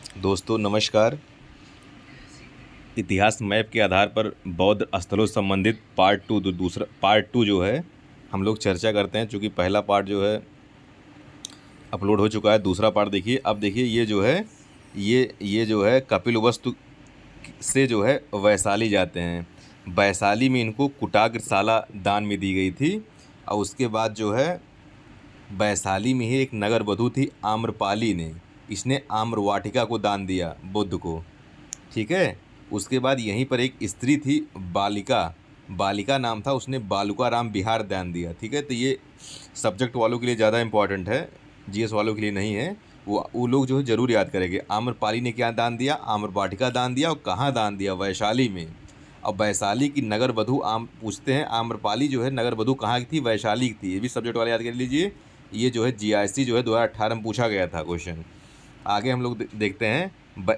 दोस्तों नमस्कार। इतिहास मैप के आधार पर बौद्ध स्थलों से संबंधित दूसरा पार्ट टू जो है हम लोग चर्चा करते हैं। चूँकि पहला पार्ट जो है अपलोड हो चुका है, दूसरा पार्ट देखिए। अब देखिए ये जो है ये जो है कपिलवस्तु से जो है वैशाली जाते हैं। वैशाली में इनको कुटाग्रशाला दान में दी गई थी और उसके बाद जो है वैशाली में ही एक नगर वधू थी आम्रपाली ने, इसने आम्र वाटिका को दान दिया बुद्ध को। ठीक है। उसके बाद यहीं पर एक स्त्री थी बालिका, बालिका नाम था, उसने बालुकाराम विहार दान दिया। ठीक है। तो ये सब्जेक्ट वालों के लिए ज़्यादा इंपॉर्टेंट है, जीएस वालों के लिए नहीं है। वो लोग जो है ज़रूर याद करेंगे। आम्रपाली ने क्या दान दिया? आम्र वाटिका दान दिया। और कहाँ दान दिया? वैशाली में। अब वैशाली की नगर वधू पूछते हैं, आम्रपाली जो है नगर वधू कहाँ की थी? वैशाली की थी। ये भी सब्जेक्ट वाले याद कर लीजिए। ये जो है जीआईसी जो है 2018 में पूछा गया था क्वेश्चन। आगे हम लोग देखते हैं।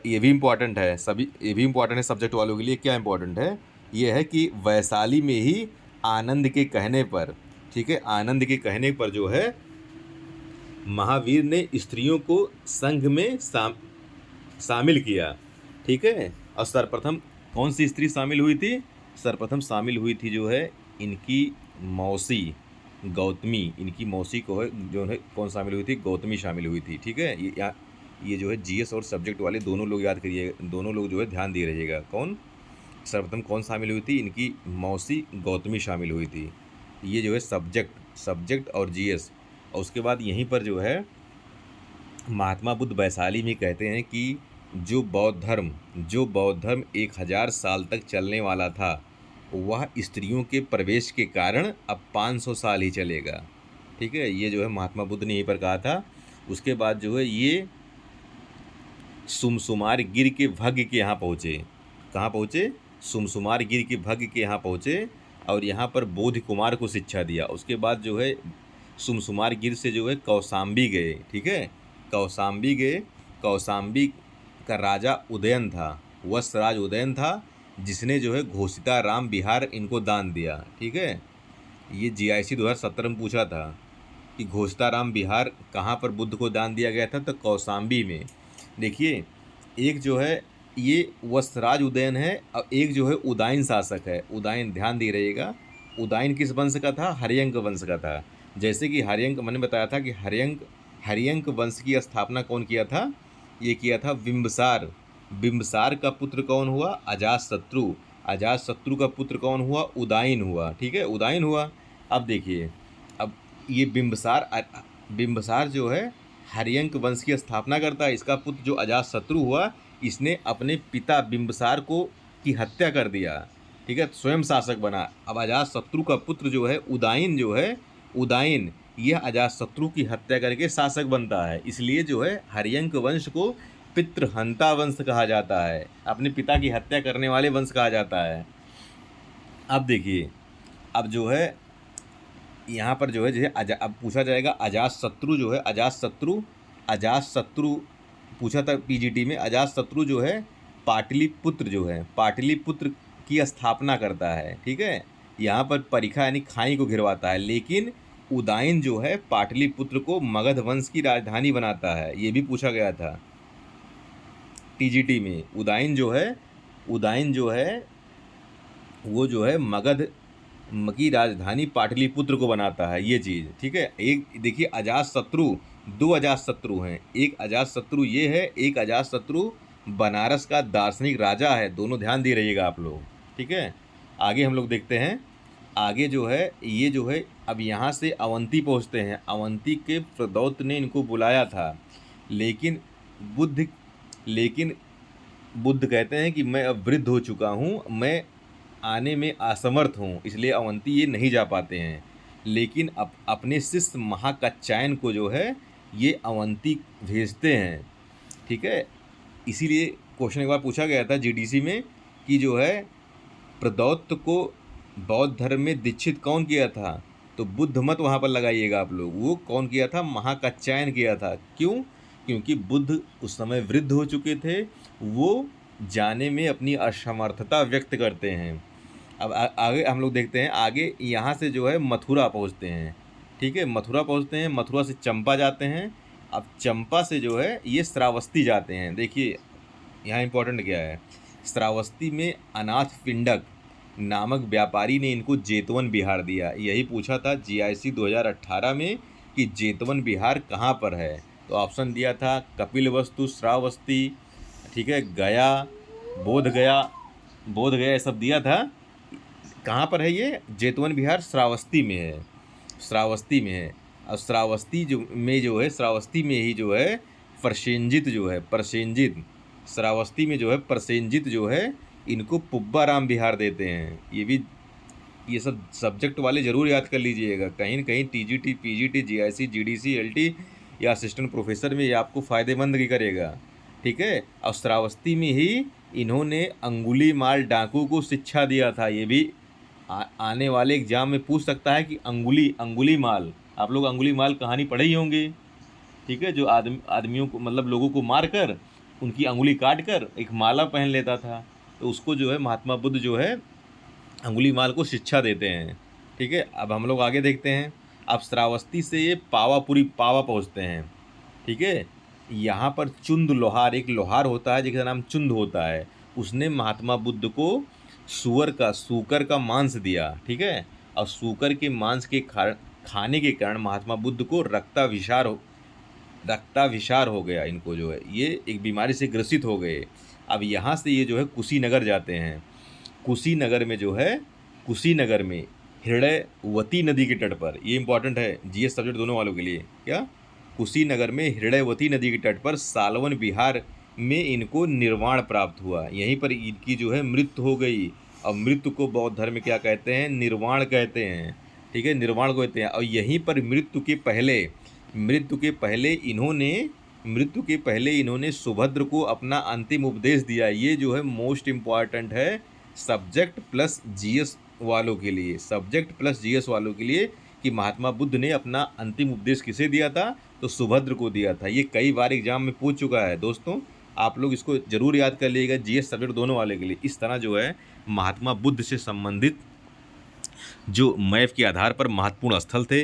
ये भी इम्पॉर्टेंट है, सभी ये भी इम्पॉर्टेंट है सब्जेक्ट वालों के लिए। क्या इम्पॉर्टेंट है? ये है कि वैशाली में ही आनंद के कहने पर, ठीक है, आनंद के कहने पर जो है महावीर ने स्त्रियों को संघ में शामिल किया। ठीक है। और सर्वप्रथम कौन सी स्त्री शामिल हुई थी? सर्वप्रथम शामिल हुई थी जो है इनकी मौसी गौतमी। इनकी मौसी को है जो है कौन शामिल हुई थी? गौतमी शामिल हुई थी। ठीक है। ये जो है जीएस और सब्जेक्ट वाले दोनों लोग याद करिए, दोनों लोग जो है ध्यान दिए रहिएगा। कौन सर्वप्रथम कौन शामिल हुई थी? इनकी मौसी गौतमी शामिल हुई थी। ये जो है सब्जेक्ट और जीएस। और उसके बाद यहीं पर जो है महात्मा बुद्ध वैशाली में कहते हैं कि जो बौद्ध धर्म 1000 साल तक चलने वाला था वह स्त्रियों के प्रवेश के कारण अब 500 साल ही चलेगा। ठीक है। ये जो है महात्मा बुद्ध ने यहीं पर कहा था। उसके बाद जो है ये सुमसुमार गिर के भग्य के यहाँ पहुँचे। कहाँ पहुँचे? सुमसुमार गिर के भग्य के यहाँ पहुँचे और यहाँ पर बोध कुमार को शिक्षा दिया। उसके बाद जो है सुमसुमार गिर से जो है कौशाम्बी गए। ठीक है। कौशाम्बी गए। कौशाम्बी का राजा उदयन था, वत्सराज उदयन था, जिसने जो है घोषिताराम विहार इनको दान दिया। ठीक है। ये जीआईसी 2017 में पूछा था कि घोषिताराम विहार कहाँ पर बुद्ध को दान दिया गया था? तो कौशाम्बी में। देखिए एक जो है ये वत्सराज उदयन है और एक जो है उदायन शासक है। उदायन ध्यान दे रहिएगा। उदायन किस वंश का था? हर्यंक वंश का था। जैसे कि हर्यंक, मैंने बताया था कि हर्यंक वंश की स्थापना कौन किया था? ये किया था बिंबसार। बिंबसार का पुत्र कौन हुआ? अजातशत्रु। अजातशत्रु का पुत्र कौन हुआ? उदायन हुआ। ठीक है। उदायन हुआ। अब देखिए, अब ये बिंबसार जो है हर्यंक वंश की स्थापना करता है। इसका पुत्र जो अजातशत्रु हुआ, इसने अपने पिता बिंबसार को की हत्या कर दिया। ठीक है। स्वयं शासक बना। अब अजातशत्रु का पुत्र जो है उदायन यह अजातशत्रु की हत्या करके शासक बनता है। इसलिए जो है हर्यंक वंश को पितृहंता वंश कहा जाता है, अपने पिता की हत्या करने वाले वंश कहा जाता है। अब देखिए, अब जो है यहाँ पर जो है अब पूछा जाएगा अजातशत्रु जो है अजातशत्रु पूछा था पीजीटी में। अजातशत्रु जो है पाटलिपुत्र की स्थापना करता है। ठीक है। यहाँ पर परिखा यानी खाई को घिरवाता है। लेकिन उदायन जो है पाटलिपुत्र को मगध वंश की राजधानी बनाता है। ये भी पूछा गया था टीजीटी में। उदायन जो है वो जो है मगध की राजधानी पाटलिपुत्र को बनाता है, ये चीज़। ठीक है। एक देखिए अजातशत्रु, दो अजातशत्रु हैं। एक अजातशत्रु ये है, एक अजातशत्रु बनारस का दार्शनिक राजा है। दोनों ध्यान दे रहिएगा आप लोग। ठीक है। आगे हम लोग देखते हैं। आगे जो है ये जो है अब यहाँ से अवंती पहुँचते हैं। अवंती के प्रदौत ने इनको बुलाया था, लेकिन बुद्ध कहते हैं कि मैं अब वृद्ध हो चुका हूँ, मैं आने में असमर्थ हूँ, इसलिए अवंती ये नहीं जा पाते हैं। लेकिन अपने शिष्य महाकात्यायन को जो है ये अवंती भेजते हैं। ठीक है। इसीलिए क्वेश्चन एक बार पूछा गया था जीडीसी में कि जो है प्रदौत को बौद्ध धर्म में दीक्षित कौन किया था? तो बुद्ध मत वहाँ पर लगाइएगा आप लोग। वो कौन किया था? महाकात्यायन किया था। क्यों? क्योंकि बुद्ध उस समय वृद्ध हो चुके थे, वो जाने में अपनी असमर्थता व्यक्त करते हैं। अब आगे हम लोग देखते हैं। आगे यहाँ से जो है मथुरा पहुँचते हैं। ठीक है। मथुरा पहुँचते हैं, मथुरा से चंपा जाते हैं अब चंपा से जो है ये श्रावस्ती जाते हैं। देखिए यहाँ इंपॉर्टेंट क्या है, श्रावस्ती में अनाथ पिंडक नामक व्यापारी ने इनको जेतवन बिहार दिया। यही पूछा था जीआईसी 2018 में कि जेतवन बिहार कहाँ पर है। तो ऑप्शन दिया था कपिलवस्तु, श्रावस्ती, ठीक है, गया, बोध गया, बोध गया, ये सब दिया था। कहाँ पर है ये? जेतवन बिहार श्रावस्ती में है, श्रावस्ती में है। और श्रावस्ती जो है, श्रावस्ती में ही जो है प्रसेनजित जो है, प्रसेनजित, श्रावस्ती में जो है प्रसेनजित जो है इनको पुब्बाराम बिहार देते हैं। ये सब सब्जेक्ट वाले ज़रूर याद कर लीजिएगा, कहीं न कहीं TGT, PGT, GIC, GDC, LT या असिस्टेंट प्रोफेसर में ये आपको फ़ायदेमंद ही करेगा, ठीक है। और श्रावस्ती में ही इन्होंने अंगुलीमाल डाकू को शिक्षा दिया था। ये भी आने वाले एग्जाम में पूछ सकता है कि अंगुलीमाल, आप लोग अंगुलीमाल कहानी पढ़े ही होंगे, ठीक है, जो आदमियों को, मतलब लोगों को मार कर उनकी अंगुली काट कर एक माला पहन लेता था, तो उसको जो है महात्मा बुद्ध जो है अंगुलीमाल को शिक्षा देते हैं, ठीक है। अब हम लोग आगे देखते हैं। अब श्रावस्ती से ये पावापुरी, पावा पहुँचते हैं, ठीक है। यहाँ पर चुंद लोहार, एक लोहार होता है जिसका नाम चुंद होता है, उसने महात्मा बुद्ध को सूकर का मांस दिया, ठीक है। और सूकर के मांस के खाने के कारण महात्मा बुद्ध को रक्ताभिसार हो गया। इनको जो है ये एक बीमारी से ग्रसित हो गए। अब यहाँ से ये जो है कुशीनगर जाते हैं। कुशीनगर में जो है, कुशीनगर में हृदयवती नदी के तट पर, ये इंपॉर्टेंट है जीएस सब्जेक्ट दोनों वालों के लिए, क्या, कुशीनगर में हृदयवती नदी के तट पर सालवन विहार में इनको निर्वाण प्राप्त हुआ। यहीं पर इनकी जो है मृत्यु हो गई। और मृत्यु को बौद्ध धर्म में क्या कहते हैं? निर्वाण कहते हैं, ठीक है, निर्वाण को कहते हैं। और यहीं पर मृत्यु के पहले इन्होंने सुभद्र को अपना अंतिम उपदेश दिया। ये जो है मोस्ट इम्पॉर्टेंट है सब्जेक्ट प्लस जीएस वालों के लिए, सब्जेक्ट प्लस जीएस वालों के लिए, कि महात्मा बुद्ध ने अपना अंतिम उपदेश किसे दिया था? तो सुभद्र को दिया था। ये कई बार एग्जाम में पूछ चुका है दोस्तों, आप लोग इसको जरूर याद कर लीजिएगा, जीएस सब्जेक्ट दोनों वाले के लिए। इस तरह जो है महात्मा बुद्ध से संबंधित जो मैप के आधार पर महत्वपूर्ण स्थल थे,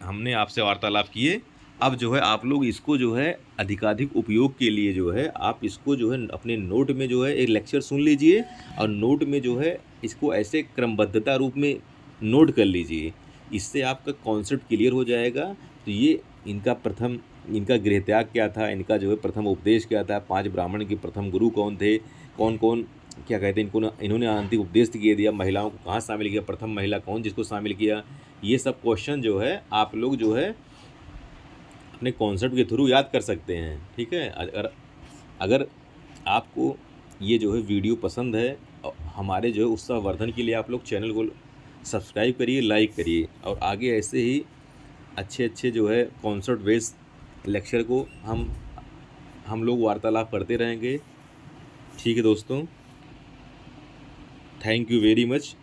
हमने आपसे वार्तालाप किए। अब जो है आप लोग इसको जो है अधिकाधिक उपयोग के लिए जो है आप इसको जो है अपने नोट में जो है एक लेक्चर सुन लीजिए, और नोट में जो है इसको ऐसे क्रमबद्धता रूप में नोट कर लीजिए। इससे आपका कॉन्सेप्ट क्लियर हो जाएगा। तो ये इनका गृहत्याग क्या था, इनका जो है प्रथम उपदेश क्या था, 5 ब्राह्मण के प्रथम गुरु कौन थे, कौन कौन क्या कहते हैं इन्होंने अंतिम उपदेश दिया, महिलाओं को कहाँ शामिल किया, प्रथम महिला कौन जिसको शामिल किया, ये सब क्वेश्चन जो है आप लोग जो है अपने कॉन्सेप्ट के थ्रू याद कर सकते हैं, ठीक है। अगर आपको ये जो है वीडियो पसंद है, हमारे जो है उत्साहवर्धन के लिए आप लोग चैनल को सब्सक्राइब करिए, लाइक करिए, और आगे ऐसे ही अच्छे जो है कॉन्सेप्ट बेस्ड लेक्चर को हम लोग वार्तालाप करते रहेंगे, ठीक है दोस्तों। Thank you very much.